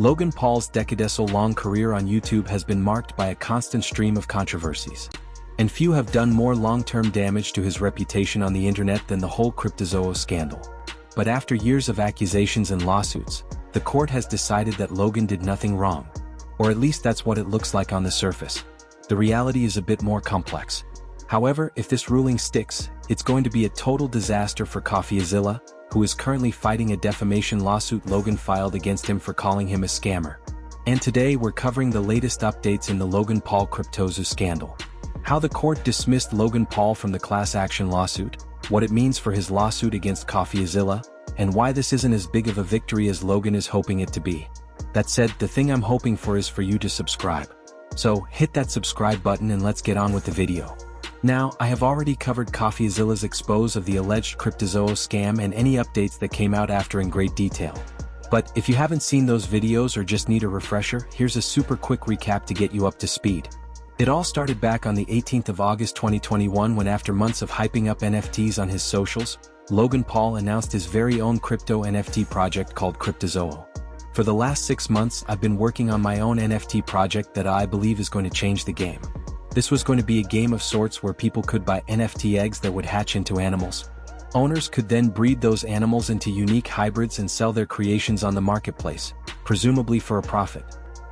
Logan Paul's decades-long career on YouTube has been marked by a constant stream of controversies. And few have done more long-term damage to his reputation on the internet than the whole Coffeezilla scandal. But after years of accusations and lawsuits, the court has decided that Logan did nothing wrong. Or at least that's what it looks like on the surface. The reality is a bit more complex. However, if this ruling sticks, it's going to be a total disaster for Coffeezilla, who is currently fighting a defamation lawsuit Logan filed against him for calling him a scammer. And today we're covering the latest updates in the Logan Paul Coffeezilla scandal. How the court dismissed Logan Paul from the class action lawsuit, what it means for his lawsuit against Coffeezilla, and why this isn't as big of a victory as Logan is hoping it to be. That said, the thing I'm hoping for is for you to subscribe. So hit that subscribe button and let's get on with the video. Now, I have already covered Coffeezilla's expose of the alleged Coffeezilla scam and any updates that came out after in great detail. But if you haven't seen those videos or just need a refresher, here's a super quick recap to get you up to speed. It all started back on the 18th of August 2021 when, after months of hyping up NFTs on his socials, Logan Paul announced his very own crypto NFT project called Coffeezilla. For the last 6 months, I've been working on my own NFT project that I believe is going to change the game. This was going to be a game of sorts where people could buy NFT eggs that would hatch into animals. Owners could then breed those animals into unique hybrids and sell their creations on the marketplace, presumably for a profit.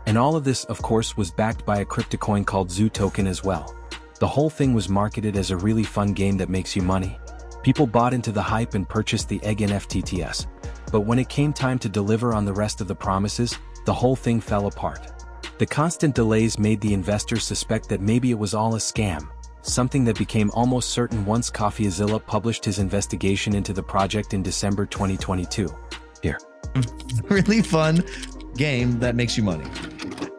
And all of this, of course, was backed by a cryptocoin called Zoo Token as well. The whole thing was marketed as a really fun game that makes you money. People bought into the hype and purchased the egg NFTs. But when it came time to deliver on the rest of the promises, the whole thing fell apart. The constant delays made the investors suspect that maybe it was all a scam, something that became almost certain once Coffeezilla published his investigation into the project in December 2022. Here. Really fun game that makes you money.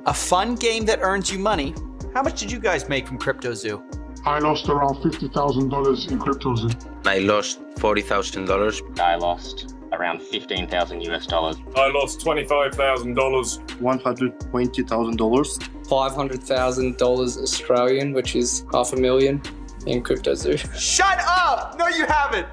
A fun game that earns you money. How much did you guys make from CryptoZoo? I lost around $50,000 in CryptoZoo. I lost $40,000. I lost around 15,000 US dollars. I lost $25,000. $120,000. $500,000 Australian, which is $500,000 in CryptoZoo. Shut up! No, you haven't!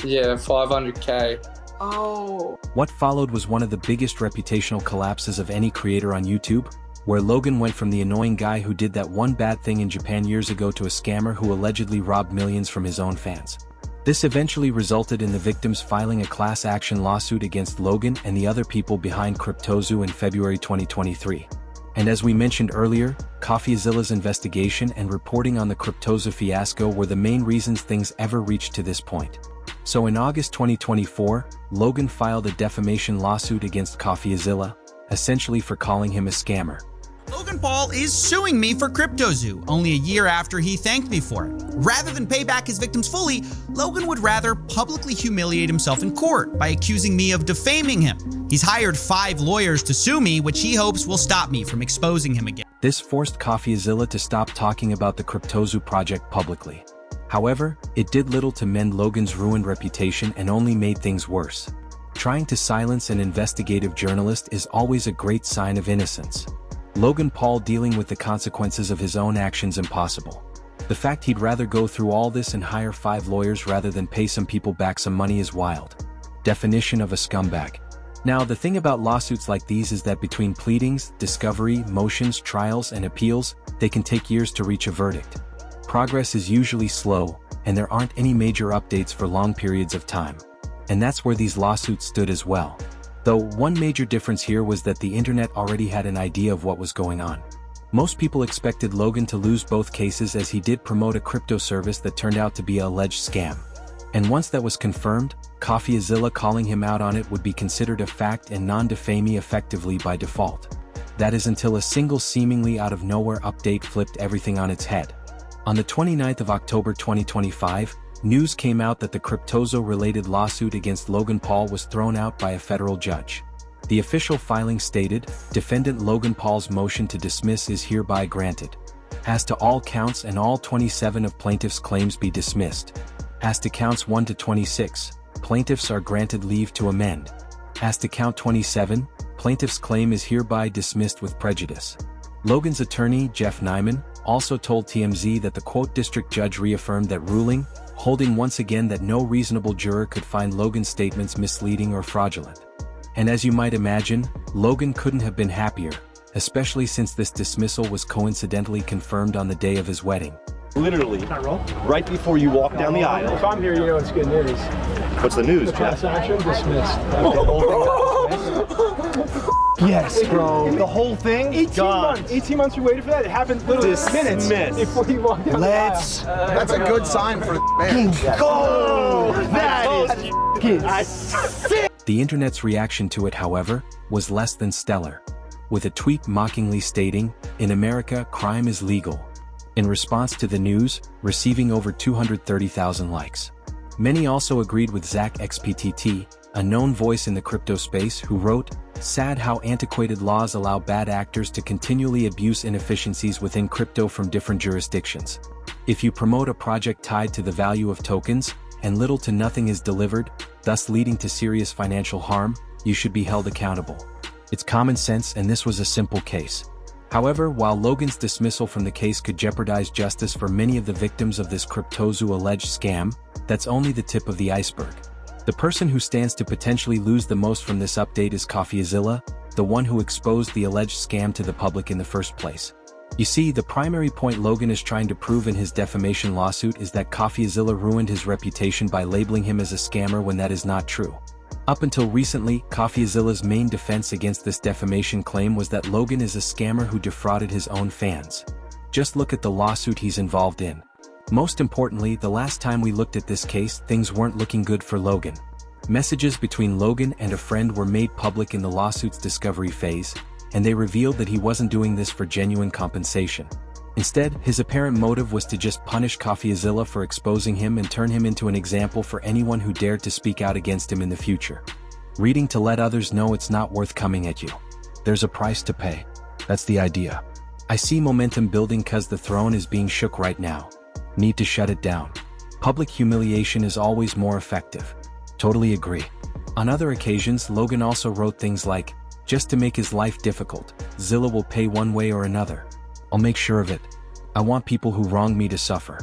Yeah, 500K. Oh. What followed was one of the biggest reputational collapses of any creator on YouTube, where Logan went from the annoying guy who did that one bad thing in Japan years ago to a scammer who allegedly robbed millions from his own fans. This eventually resulted in the victims filing a class action lawsuit against Logan and the other people behind CryptoZoo in February 2023. And as we mentioned earlier, Coffeezilla's investigation and reporting on the CryptoZoo fiasco were the main reasons things ever reached to this point. So in August 2024, Logan filed a defamation lawsuit against Coffeezilla, essentially for calling him a scammer. Logan Paul is suing me for CryptoZoo, only a year after he thanked me for it. Rather than pay back his victims fully, Logan would rather publicly humiliate himself in court by accusing me of defaming him. He's hired 5 lawyers to sue me, which he hopes will stop me from exposing him again. This forced Coffeezilla to stop talking about the CryptoZoo project publicly. However, it did little to mend Logan's ruined reputation and only made things worse. Trying to silence an investigative journalist is always a great sign of innocence. Logan Paul dealing with the consequences of his own actions impossible. The fact he'd rather go through all this and hire 5 lawyers rather than pay some people back some money is wild. Definition of a scumbag. Now, the thing about lawsuits like these is that between pleadings, discovery, motions, trials, and appeals, they can take years to reach a verdict. Progress is usually slow, and there aren't any major updates for long periods of time. And that's where these lawsuits stood as well. Though one major difference here was that the internet already had an idea of what was going on. Most people expected Logan to lose both cases as he did promote a crypto service that turned out to be an alleged scam. And once that was confirmed, Coffeezilla calling him out on it would be considered a fact and non-defaming effectively by default. That is until a single seemingly out-of-nowhere update flipped everything on its head. On the 29th of October 2025, news came out that the CryptoZoo-related lawsuit against Logan Paul was thrown out by a federal judge. The official filing stated, defendant Logan Paul's motion to dismiss is hereby granted. As to all counts and all 27 of plaintiff's claims be dismissed. As to counts 1 to 26, plaintiffs are granted leave to amend. As to count 27, plaintiff's claim is hereby dismissed with prejudice. Logan's attorney, Jeff Nyman, also told TMZ that the quote district judge reaffirmed that ruling, holding once again that no reasonable juror could find Logan's statements misleading or fraudulent. And as you might imagine, Logan couldn't have been happier, especially since this dismissal was coincidentally confirmed on the day of his wedding. Literally, right before you walk down the aisle. If I'm here, you know it's good news. What's the news, The Jeff? transaction dismissed. The whole thing dismissed. Yes, bro. The whole thing? 18 months we waited for that. It happened literally minutes before you walked down the aisle. That's a good sign for the go! That is The internet's reaction to it, however, was less than stellar, with a tweet mockingly stating, "In America, crime is legal." In response to the news, receiving over 230,000 likes. Many also agreed with Zach XPTT, a known voice in the crypto space, who wrote, "Sad how antiquated laws allow bad actors to continually abuse inefficiencies within crypto from different jurisdictions. If you promote a project tied to the value of tokens, and little to nothing is delivered, thus leading to serious financial harm, you should be held accountable." It's common sense, and this was a simple case. However, while Logan's dismissal from the case could jeopardize justice for many of the victims of this Cryptozoo alleged scam, that's only the tip of the iceberg. The person who stands to potentially lose the most from this update is Coffeezilla, the one who exposed the alleged scam to the public in the first place. You see, the primary point Logan is trying to prove in his defamation lawsuit is that Coffeezilla ruined his reputation by labeling him as a scammer when that is not true. Up until recently, Coffeezilla's main defense against this defamation claim was that Logan is a scammer who defrauded his own fans. Just look at the lawsuit he's involved in. Most importantly, the last time we looked at this case, things weren't looking good for Logan. Messages between Logan and a friend were made public in the lawsuit's discovery phase, and they revealed that he wasn't doing this for genuine compensation. Instead, his apparent motive was to just punish Coffeezilla for exposing him and turn him into an example for anyone who dared to speak out against him in the future. Reading to let others know it's not worth coming at you. There's a price to pay. That's the idea. I see momentum building cause the throne is being shook right now. Need to shut it down. Public humiliation is always more effective. Totally agree. On other occasions, Logan also wrote things like, "Just to make his life difficult, Zilla will pay one way or another. I'll make sure of it. I want people who wronged me to suffer."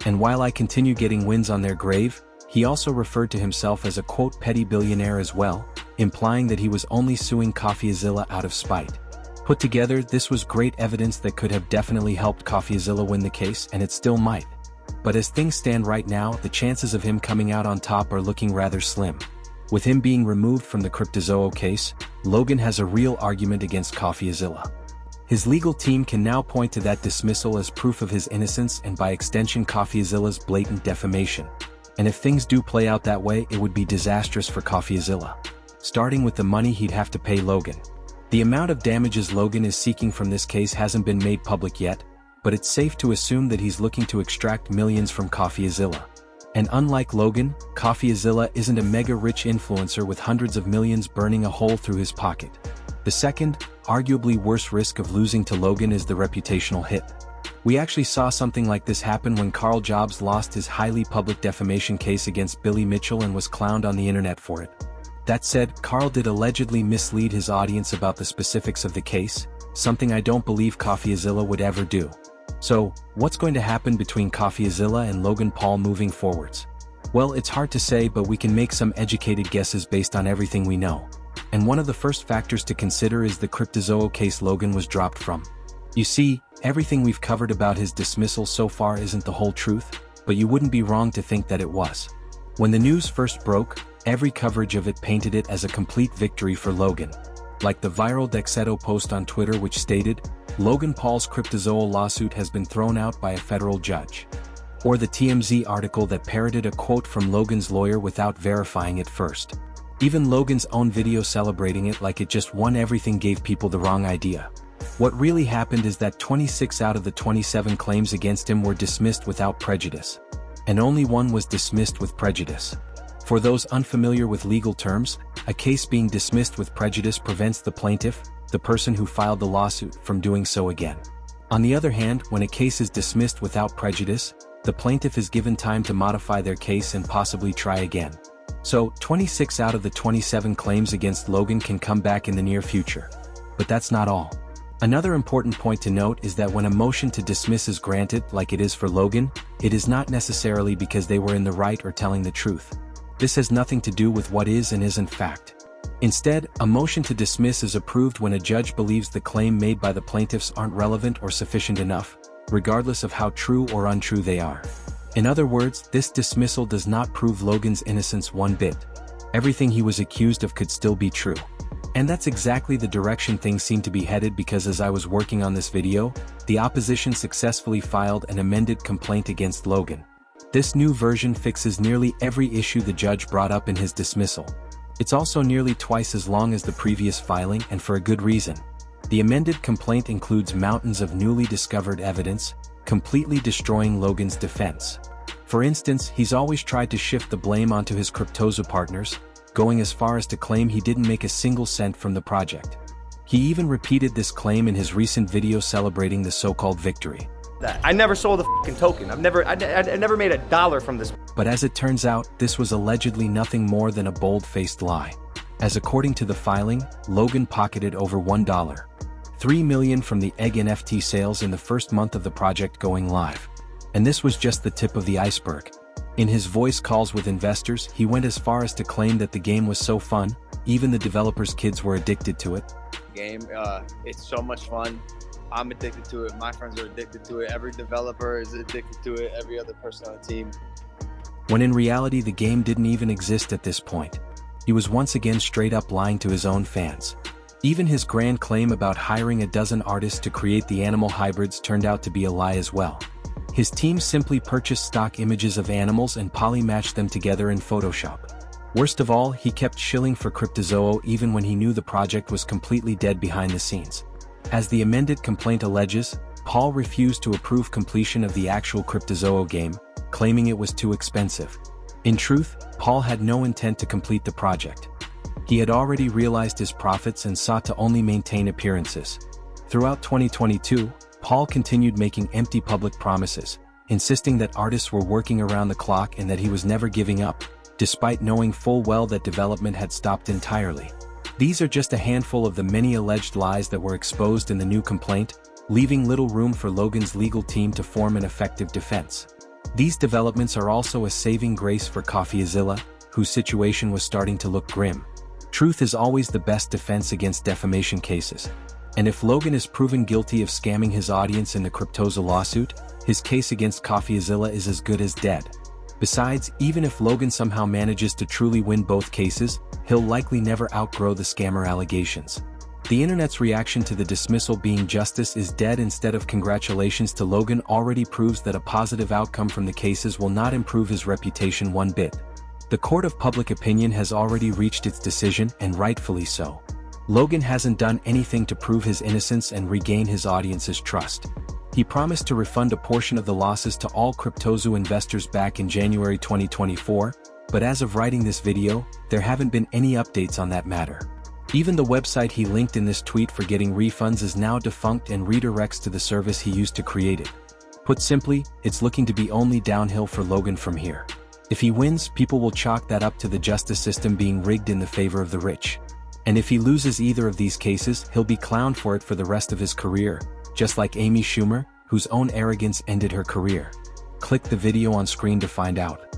And while I continue getting wins on their grave, he also referred to himself as a quote petty billionaire as well, implying that he was only suing Coffeezilla out of spite. Put together, this was great evidence that could have definitely helped Coffeezilla win the case, and it still might. But as things stand right now, the chances of him coming out on top are looking rather slim. With him being removed from the Cryptozoo case, Logan has a real argument against Coffeezilla. His legal team can now point to that dismissal as proof of his innocence and by extension Coffeezilla's blatant defamation. And if things do play out that way, it would be disastrous for Coffeezilla. Starting with the money he'd have to pay Logan. The amount of damages Logan is seeking from this case hasn't been made public yet, but it's safe to assume that he's looking to extract millions from Coffeezilla. And unlike Logan, Coffeezilla isn't a mega-rich influencer with hundreds of millions burning a hole through his pocket. The second, arguably worse risk of losing to Logan is the reputational hit. We actually saw something like this happen when Carl Jobs lost his highly public defamation case against Billy Mitchell and was clowned on the internet for it. That said, Carl did allegedly mislead his audience about the specifics of the case, something I don't believe Coffeezilla would ever do. So, what's going to happen between Coffeezilla and Logan Paul moving forwards? Well, it's hard to say, but we can make some educated guesses based on everything we know. And one of the first factors to consider is the Cryptozoo case Logan was dropped from. You see, everything we've covered about his dismissal so far isn't the whole truth, but you wouldn't be wrong to think that it was. When the news first broke, every coverage of it painted it as a complete victory for Logan. Like the viral Dexeto post on Twitter which stated, "Logan Paul's Cryptozoo lawsuit has been thrown out by a federal judge." Or the TMZ article that parroted a quote from Logan's lawyer without verifying it first. Even Logan's own video celebrating it like it just won everything gave people the wrong idea. What really happened is that 26 out of the 27 claims against him were dismissed without prejudice. And only one was dismissed with prejudice. For those unfamiliar with legal terms, a case being dismissed with prejudice prevents the plaintiff, the person who filed the lawsuit, from doing so again. On the other hand, when a case is dismissed without prejudice, the plaintiff is given time to modify their case and possibly try again. So, 26 out of the 27 claims against Logan can come back in the near future. But that's not all. Another important point to note is that when a motion to dismiss is granted, like it is for Logan, it is not necessarily because they were in the right or telling the truth. This has nothing to do with what is and isn't fact. Instead, a motion to dismiss is approved when a judge believes the claim made by the plaintiffs aren't relevant or sufficient enough, regardless of how true or untrue they are. In other words, this dismissal does not prove Logan's innocence one bit. Everything he was accused of could still be true. And that's exactly the direction things seem to be headed, because as I was working on this video, the opposition successfully filed an amended complaint against Logan. This new version fixes nearly every issue the judge brought up in his dismissal. It's also nearly twice as long as the previous filing, and for a good reason. The amended complaint includes mountains of newly discovered evidence, completely destroying Logan's defense. For instance, he's always tried to shift the blame onto his Cryptozo partners, going as far as to claim he didn't make a single cent from the project. He even repeated this claim in his recent video celebrating the so-called victory. I never sold a fucking token. I never made $1 from this. But as it turns out, this was allegedly nothing more than a bold-faced lie. As according to the filing, Logan pocketed over $3 million from the egg NFT sales in the first month of the project going live. And this was just the tip of the iceberg. In his voice calls with investors, he went as far as to claim that the game was so fun, even the developers' kids were addicted to it. It's so much fun. I'm addicted to it. My friends are addicted to it. Every developer is addicted to it. Every other person on the team. When in reality, the game didn't even exist at this point. He was once again straight up lying to his own fans. Even his grand claim about hiring a dozen artists to create the animal hybrids turned out to be a lie as well. His team simply purchased stock images of animals and poly-matched them together in Photoshop. Worst of all, he kept shilling for Cryptozo even when he knew the project was completely dead behind the scenes. As the amended complaint alleges, Paul refused to approve completion of the actual Cryptozo game, claiming it was too expensive. In truth, Paul had no intent to complete the project. He had already realized his profits and sought to only maintain appearances. Throughout 2022, Paul continued making empty public promises, insisting that artists were working around the clock and that he was never giving up, despite knowing full well that development had stopped entirely. These are just a handful of the many alleged lies that were exposed in the new complaint, leaving little room for Logan's legal team to form an effective defense. These developments are also a saving grace for Coffeezilla, whose situation was starting to look grim. Truth is always the best defense against defamation cases. And if Logan is proven guilty of scamming his audience in the Cryptozo lawsuit, his case against Coffeezilla is as good as dead. Besides, even if Logan somehow manages to truly win both cases, he'll likely never outgrow the scammer allegations. The internet's reaction to the dismissal being justice is dead instead of congratulations to Logan already proves that a positive outcome from the cases will not improve his reputation one bit. The court of public opinion has already reached its decision, and rightfully so. Logan hasn't done anything to prove his innocence and regain his audience's trust. He promised to refund a portion of the losses to all Cryptozo investors back in January 2024, but as of writing this video, there haven't been any updates on that matter. Even the website he linked in this tweet for getting refunds is now defunct and redirects to the service he used to create it. Put simply, it's looking to be only downhill for Logan from here. If he wins, people will chalk that up to the justice system being rigged in the favor of the rich. And if he loses either of these cases, he'll be clowned for it for the rest of his career, just like Amy Schumer, whose own arrogance ended her career. Click the video on screen to find out.